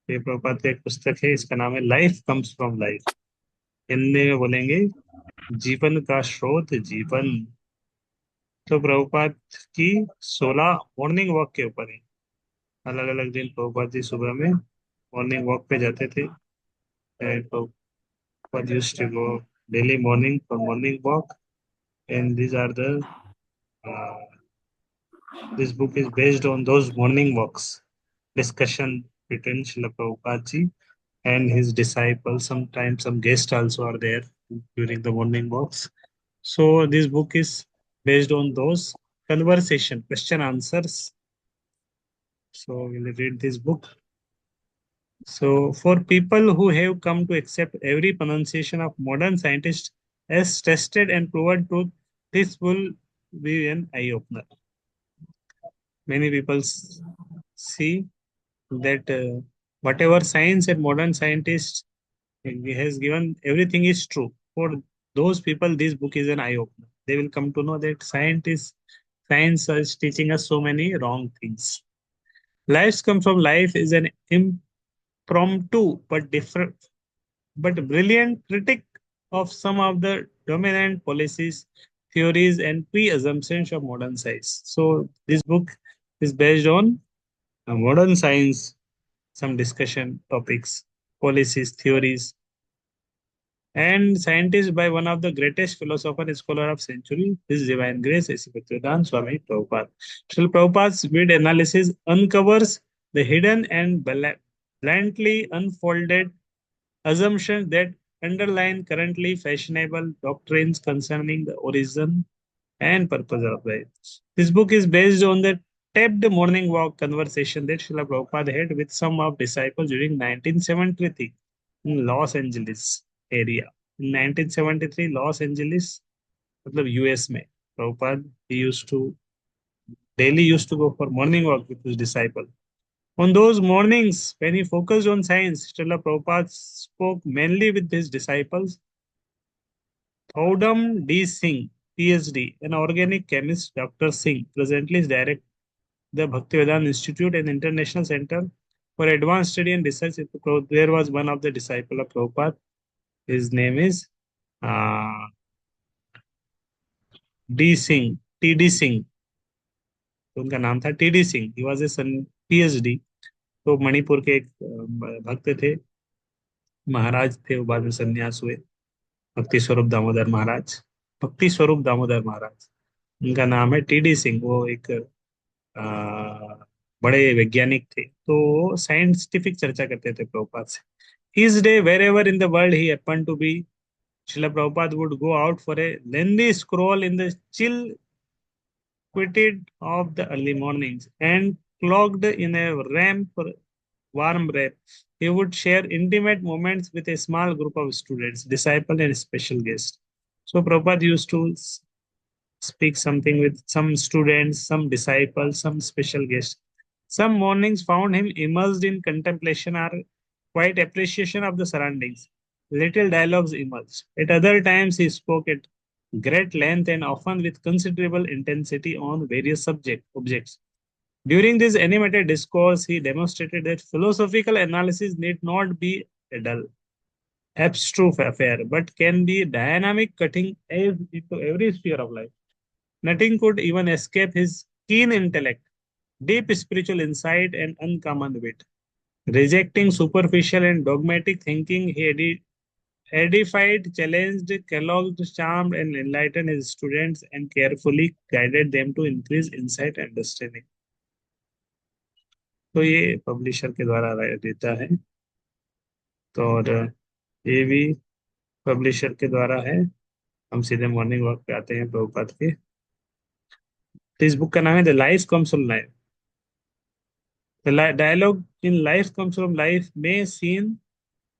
ये प्रभुपाद का एक पुस्तक है, इसका नाम है life comes from life. Hindi में बोलेंगे जीवन का स्रोत जीवन। तो प्रभुपाद की 16 मॉर्निंग वॉक के ऊपर है। अलग अलग दिन प्रभुपाद जी सुबह में मॉर्निंग वॉक पे जाते थे। And Prabhupada used to go daily morning for morning walk, and these are the uh, this book is based on those morning walks, discussion between Srila Prabhupada ji and his disciples. Sometimes some guests also are there during the morning walks. So this book is based on those conversation, question answers. So we'll read this book. So for people who have come to accept every pronunciation of modern scientists as tested and proven truth, this will be an eye opener. Many people see that whatever science and modern scientists has given, everything is true. For those people, this book is an eye opener. They will come to know that science is teaching us so many wrong things. Lives come from life is an impromptu but different but brilliant critic of some of the dominant policies, theories, and pre-assumptions of modern science. So this book is based on modern science, some discussion topics, policies, theories, and scientists by one of the greatest philosopher and scholar of century, His Divine Grace, A.C. Bhaktivedanta Swami Prabhupada. Srila Prabhupada's vivid analysis uncovers the hidden and bluntly unfolded assumptions that underline currently fashionable doctrines concerning the origin and purpose of life. This book is based on the tapped morning walk conversation that Srila Prabhupada had with some of disciples during 1973 in Los Angeles area. In 1973, Los Angeles, मतलब US में, Prabhupada he used to daily used to go for morning walk with his disciple. On those mornings, when he focused on science, Srila Prabhupada spoke mainly with his disciples. Thodam D. Singh, PhD, an organic chemist, Dr. Singh, presently is director the Bhaktivedanta Institute, an international center for advanced study and research. There was one of the disciple of Prabhupada. His name is uh, D. Singh, T.D. Singh. तो उनका नाम था T D Singh. He was a PhD। तो मणिपुर के एक भक्त थे, महाराज थे, वो बाद में संन्यास हुए। भक्ति स्वरूप दामोदर महाराज, भक्ति स्वरूप दामोदर महाराज उनका नाम है। टी डी सिंह वो एक बड़े वैज्ञानिक थे, तो साइंटिफिक चर्चा करते थे प्रभुपाद से। Each day, wherever in the world he happened to be, Srila Prabhupada would go out for a lengthy stroll in the chill quietude of the early mornings, and cloaked in a warm wrap, he would share intimate moments with a small group of students, disciples, and special guests. So Prabhupada used to speak something with some students, some disciples, some special guests. Some mornings found him immersed in contemplation or quiet appreciation of the surroundings. Little dialogues emerged. At other times, he spoke at great length and often with considerable intensity on various objects. During this animated discourse, he demonstrated that philosophical analysis need not be a dull, abstruse affair, but can be dynamic, cutting edge into every sphere of life. Nothing could even escape his keen intellect, deep spiritual insight, and uncommon wit. Rejecting superficial and dogmatic thinking, he edified, challenged, cataloged, charmed, and enlightened his students and carefully guided them to increase insight and understanding. तो ये publisher के द्वारा देता है। तो और ये भी पब्लिशर के द्वारा है। हम सीधे मॉर्निंग वॉक पे आते हैं प्रभुपाद के। तो इस बुक का नाम है the life comes from life. The dialogue in Life Comes from Life may seem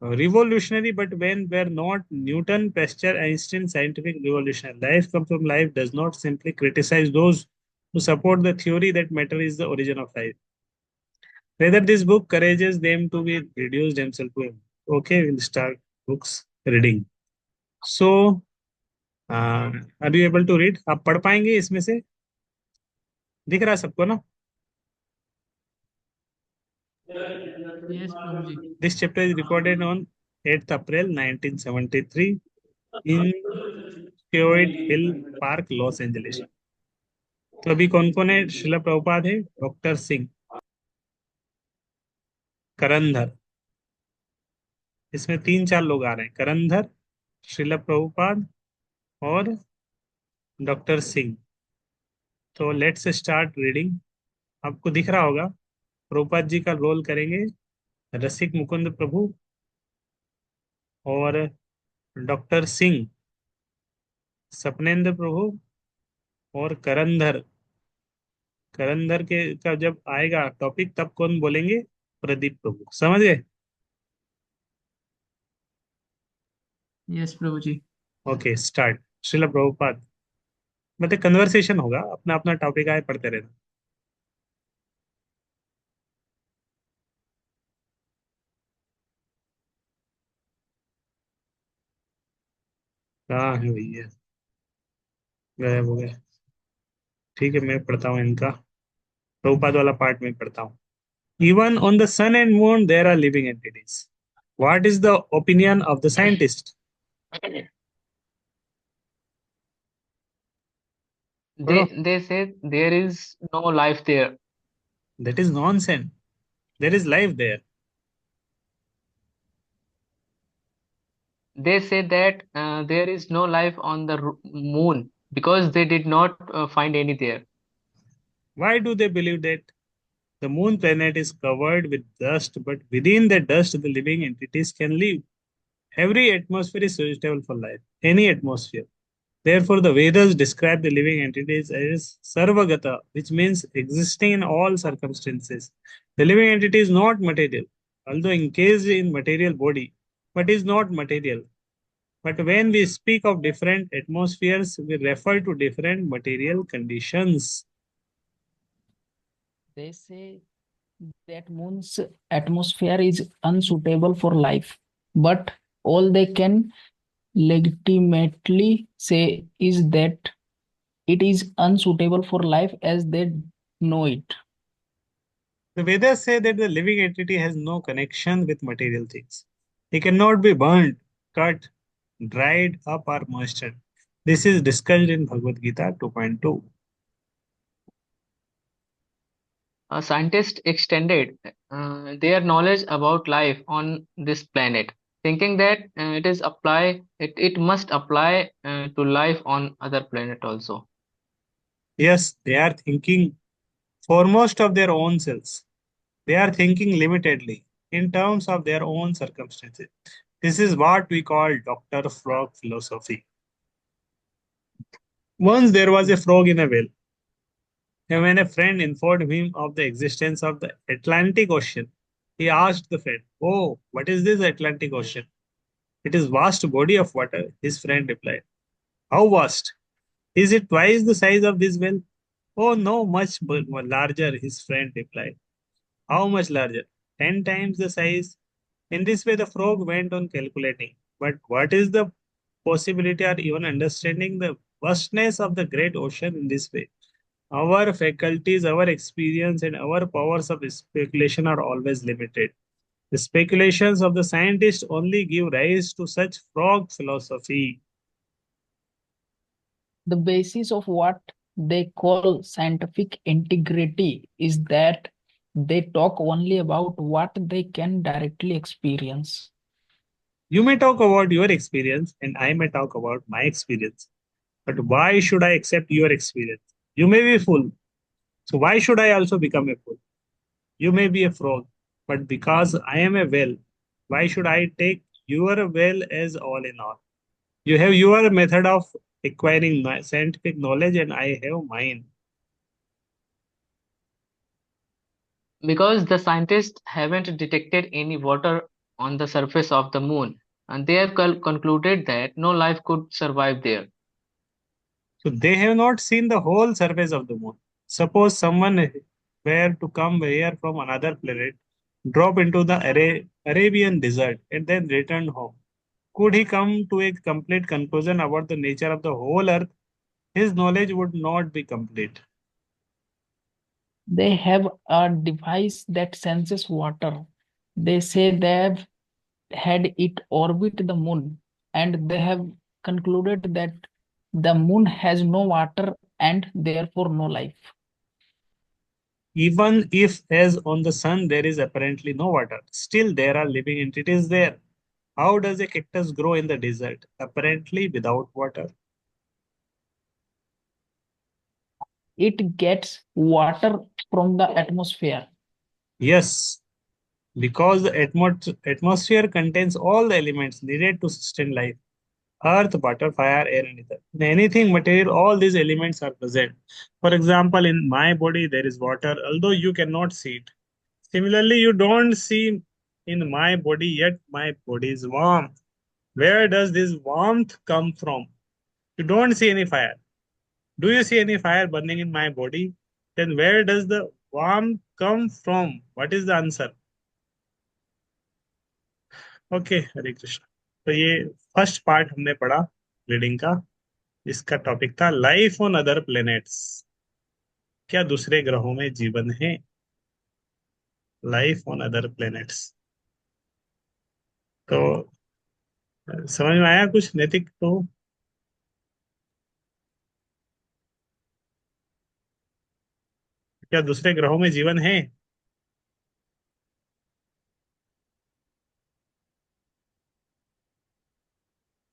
revolutionary, but when were not Newton, Pasteur, Einstein scientific revolution? Life Comes from Life does not simply criticize those who support the theory that matter is the origin of life. Rather, this book encourages them to be reduced themselves to. Okay, we'll start books reading. So, are you able to read? आप पढ़ पाएंगे इसमें से? दिख रहा है सबको ना? Yes, Prabhuji. This chapter is recorded on 8th April 1973 in Squid Hill Park, Los Angeles. तो अभी कौन कौन है? शिला प्रभुपाद है, डॉक्टर सिंह, करंधर, इसमें तीन चार लोग आ रहे हैं, करंधर, शिला प्रभुपाद और डॉक्टर सिंह। तो लेट्स स्टार्ट रीडिंग। आपको दिख रहा होगा, प्रभुपाद जी का रोल करेंगे रसिक मुकुंद प्रभु, और डॉक्टर सिंह सपनेंद्र प्रभु, और करंधर। करंधर के का जब आएगा टॉपिक तब कौन बोलेंगे? प्रदीप प्रभु। समझ गए? यस प्रभुजी। Okay start. श्रील प्रभुपाद, मतलब कन्वर्सेशन होगा, अपना अपना टॉपिक आए पढ़ते रहना। कहाँ है भैया? गायब हो गए। ठीक है, मैं पढ़ता हूँ इनका, प्रभुपाद वाला पार्ट में पढ़ता हूँ। Even on the sun and moon there are living entities, what is the opinion of the scientist? पढ़ो। They say there is no life there. That is nonsense, there is life there. They say that there is no life on the moon because they did not find any there. Why do they believe that? The moon planet is covered with dust, but within the dust, the living entities can live. Every atmosphere is suitable for life, any atmosphere. Therefore, the Vedas describe the living entities as sarvagata, which means existing in all circumstances. The living entity is not material, although encased in material body, but is not material. But when we speak of different atmospheres, we refer to different material conditions. They say that moon's atmosphere is unsuitable for life, but all they can legitimately say is that it is unsuitable for life as they know it. The Vedas say that the living entity has no connection with material things. He cannot be burnt, cut, dried up, or moistened. This is discussed in Bhagavad Gita 2.2. Scientists extended their knowledge about life on this planet, thinking that it must apply to life on other planet also. Yes, they are thinking foremost of their own selves. They are thinking limitedly in terms of their own circumstances. This is what we call Dr. Frog philosophy. Once there was a frog in a well, and when a friend informed him of the existence of the Atlantic Ocean, he asked the friend, "Oh, what is this Atlantic Ocean?" "It is vast body of water," his friend replied. "How vast? Is it twice the size of this well?" "Oh, no, much larger," his friend replied. "How much larger?" "10 times the size." In this way, the frog went on calculating. But what is the possibility or even understanding the vastness of the great ocean in this way? Our faculties, our experience, and our powers of speculation are always limited. The speculations of the scientists only give rise to such frog philosophy. The basis of what they call scientific integrity is that they talk only about what they can directly experience. You may talk about your experience, and I may talk about my experience. But why should I accept your experience? You may be fool. So why should I also become a fool? You may be a frog. But because I am a whale, why should I take your well as all in all? You have your method of acquiring scientific knowledge, and I have mine. Because the scientists haven't detected any water on the surface of the moon, and they have concluded that no life could survive there. So they have not seen the whole surface of the moon. Suppose someone were to come here from another planet, drop into the Arabian desert, and then return home. Could he come to a complete conclusion about the nature of the whole earth? His knowledge would not be complete. They have a device that senses water. They say they've had it orbit the moon, and they have concluded that the moon has no water and therefore no life. Even if, as on the sun, there is apparently no water, still there are living entities there. How does a cactus grow in the desert? Apparently without water. It gets water from the atmosphere. Yes, because the atmosphere contains all the elements needed to sustain life. Earth, water, fire, air, and ether. In anything material, all these elements are present. For example, in my body, there is water, although you cannot see it. Similarly, you don't see in my body, yet my body is warm. Where does this warmth come from? You don't see any fire. Do you see any fire burning in my body? Then where does the warmth come from? What is the answer? Okay, Hare Krishna. तो ये first part हमने पढ़ा reading का। इसका topic था life on other planets. क्या दूसरे ग्रहों में जीवन है? Life on other planets. तो समझ में आया कुछ नैतिक? तो क्या दूसरे ग्रहों में जीवन है?